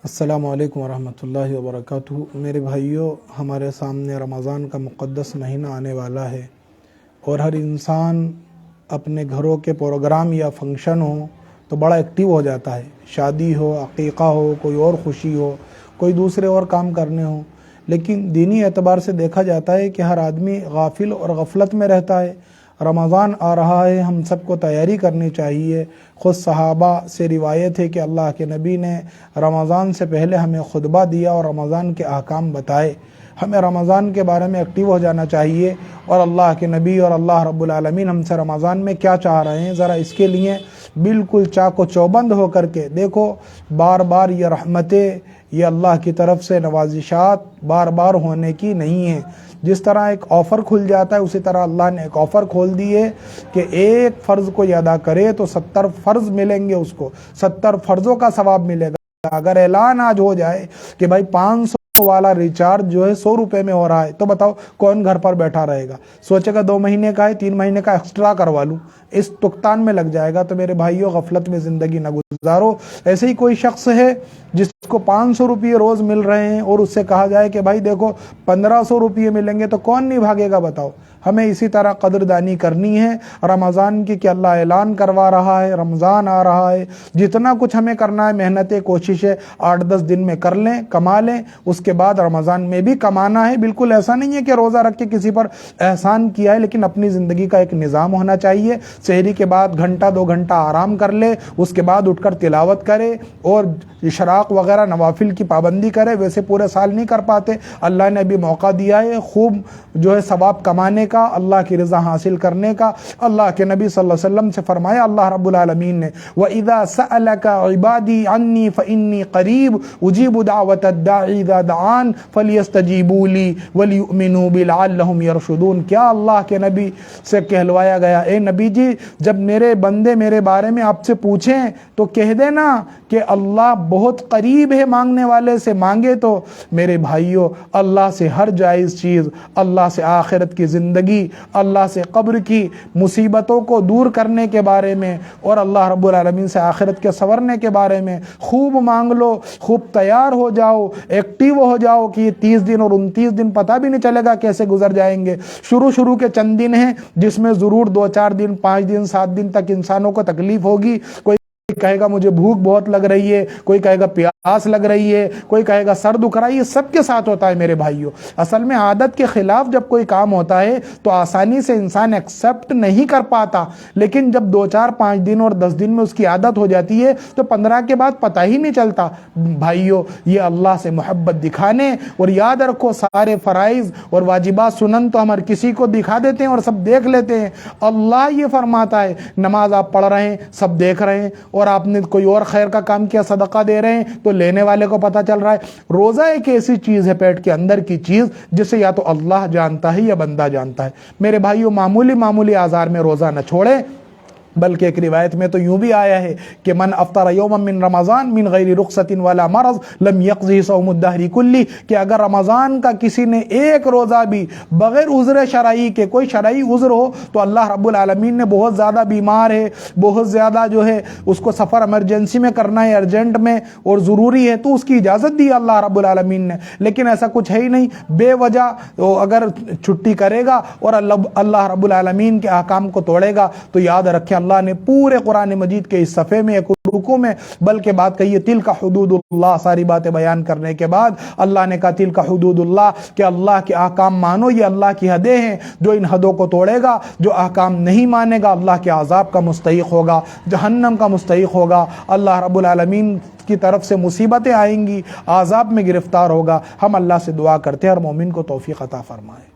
السلام علیکم ورحمۃ اللہ وبرکاتہ۔ میرے بھائیوں، ہمارے سامنے رمضان کا مقدس مہینہ آنے والا ہے اور ہر انسان اپنے گھروں کے پروگرام یا فنکشن ہو تو بڑا ایکٹیو ہو جاتا ہے۔ شادی ہو، عقیقہ ہو، کوئی اور خوشی ہو، کوئی دوسرے اور کام کرنے ہو، لیکن دینی اعتبار سے دیکھا جاتا ہے کہ ہر آدمی غافل اور غفلت میں رہتا ہے۔ رمضان آ رہا ہے، ہم سب کو تیاری کرنی چاہیے۔ خود صحابہ سے روایت ہے کہ اللہ کے نبی نے رمضان سے پہلے ہمیں خطبہ دیا اور رمضان کے احکام بتائے۔ ہمیں رمضان کے بارے میں ایکٹیو ہو جانا چاہیے، اور اللہ کے نبی اور اللہ رب العالمین ہم سے رمضان میں کیا چاہ رہے ہیں، ذرا اس کے لیے بالکل چاق و چوبند ہو کر کے دیکھو۔ بار بار یہ رحمتیں، یہ اللہ کی طرف سے نوازشات بار بار ہونے کی نہیں ہیں۔ جس طرح ایک آفر کھل جاتا ہے، اسی طرح اللہ نے ایک آفر کھول دی ہے کہ ایک فرض کو ادا کرے تو 70 فرض ملیں گے، اس کو 70 فرضوں کا ثواب ملے گا۔ اگر اعلان آج ہو جائے کہ بھائی 500 والا ریچارج جو ہے 100 روپے میں ہو رہا ہے، تو بتاؤ کون گھر پر بیٹھا رہے گا؟ سوچے گا 2 مہینے کا ہے، 3 مہینے کا ایکسٹرا کروا لوں، اس تکتان میں لگ جائے گا۔ تو میرے بھائیوں، غفلت میں زندگی نہ گزارو۔ ایسے ہی کوئی شخص ہے جس کو 500 روپے روز مل رہے ہیں اور اس سے کہا جائے کہ بھائی دیکھو 1500 روپے ملیں گے، تو کون نہیں بھاگے گا؟ بتاؤ۔ ہمیں اسی طرح قدردانی کرنی ہے رمضان کی کہ اللہ اعلان کروا رہا ہے، رمضان آ رہا ہے۔ جتنا کچھ ہمیں کرنا ہے، محنتیں، کوششیں 8-10 دن میں کر لیں، کما لیں، اس کے بعد رمضان میں بھی کمانا ہے۔ بالکل ایسا نہیں ہے کہ روزہ رکھ کے کسی پر احسان کیا ہے، لیکن اپنی زندگی کا ایک نظام ہونا چاہیے۔ سحری کے بعد گھنٹہ 2 گھنٹہ آرام کر لے، اس کے بعد اٹھ کر تلاوت کرے اور اشراق وغیرہ نوافل کی پابندی کرے۔ ویسے پورے سال نہیں کر پاتے، اللہ نے ابھی موقع دیا ہے خوب جو ہے ثواب کمانے کا، اللہ کی رضا حاصل کرنے کا۔ اللہ کے نبی صلی اللہ علیہ وسلم سے فرمایا اللہ رب العالمین نے، وَإِذَا سَأَلَكَ عِبَادِي عَنِّي فَإِنِّي قَرِيبٌ أُجِيبُ دَعْوَةَ الدَّاعِ إِذَا دَعَانِ فَلْيَسْتَجِيبُوا لِي وَلْيُؤْمِنُوا بِي لَعَلَّهُمْ يَرْشُدُونَ۔ کیا اللہ کے نبی سے کہلوایا گیا، اے نبی جی، جب میرے بندے میرے بارے میں آپ سے پوچھیں تو کہہ دینا کہ اللہ بہت قریب ہے، مانگنے والے سے مانگے تو۔ میرے بھائیوں، اللہ سے ہر جائز چیز، اللہ سے آخرت کی زندگی، اللہ سے قبر کی مصیبتوں کو دور کرنے کے بارے میں اور اللہ رب العالمین سے آخرت کے سنورنے کے بارے میں خوب مانگ لو، خوب تیار ہو جاؤ، ایکٹیو ہو جاؤ کہ یہ 30 دن اور 29 دن پتہ بھی نہیں چلے گا کیسے گزر جائیں گے۔ شروع کے چند دن ہیں جس میں ضرور 2-4 دن، 5 دن، 7 دن تک انسانوں کو تکلیف ہوگی۔ کوئی کہے گا مجھے بھوک بہت لگ رہی ہے، کوئی کہے گا پیاس لگ رہی ہے، کوئی کہے گا سر دکھ رہا ہے۔ یہ سب کے ساتھ ہوتا ہے میرے بھائیوں۔ اصل میں عادت کے خلاف جب کوئی کام ہوتا ہے تو آسانی سے انسان ایکسیپٹ نہیں کر پاتا، لیکن جب 2-4-5 دن اور 10 دن میں اس کی عادت ہو جاتی ہے تو 15 کے بعد پتہ ہی نہیں چلتا۔ بھائیوں، یہ اللہ سے محبت دکھانے، اور یاد رکھو سارے فرائض اور واجبات سنن تو ہم ہر کسی کو دکھا دیتے ہیں اور سب دیکھ لیتے ہیں۔ اللہ یہ فرماتا ہے نماز آپ پڑھ رہے ہیں، سب دیکھ رہے ہیں، اور آپ نے کوئی اور خیر کا کام کیا، صدقہ دے رہے ہیں تو لینے والے کو پتہ چل رہا ہے۔ روزہ ایک ایسی چیز ہے، پیٹ کے اندر کی چیز، جسے یا تو اللہ جانتا ہے یا بندہ جانتا ہے۔ میرے بھائیوں، معمولی آزار میں روزہ نہ چھوڑیں، بلکہ ایک روایت میں تو یوں بھی آیا ہے کہ من افطر یوما من رمضان من غیر رخصت ولا مرض لم یقضی صوم الدہر کلی، کہ اگر رمضان کا کسی نے ایک روزہ بھی بغیر عذر شرعی کے، کوئی شرعی عذر ہو تو اللہ رب العالمین نے بہت زیادہ بیمار ہے، بہت زیادہ جو ہے اس کو سفر ایمرجنسی میں کرنا ہے، ارجنٹ میں اور ضروری ہے، تو اس کی اجازت دی اللہ رب العالمین نے۔ لیکن ایسا کچھ ہے ہی نہیں، بے وجہ اگر چھٹی کرے گا اور اللہ رب العالمین کے احکام کو توڑے گا تو یاد رکھیں اللہ نے پورے قرآن مجید کے اس صفحے میں، ایک رکوع میں بلکہ بات کہی ہے تلک حدود اللہ، ساری باتیں بیان کرنے کے بعد اللہ نے کہا تلک حدود اللہ، کہ اللہ کے احکام مانو، یہ اللہ کی حدیں ہیں۔ جو ان حدوں کو توڑے گا، جو احکام نہیں مانے گا، اللہ کے عذاب کا مستحق ہوگا، جہنم کا مستحق ہوگا۔ اللہ رب العالمین کی طرف سے مصیبتیں آئیں گی، عذاب میں گرفتار ہوگا۔ ہم اللہ سے دعا کرتے ہیں اور مومن کو توفیق عطا فرمائے۔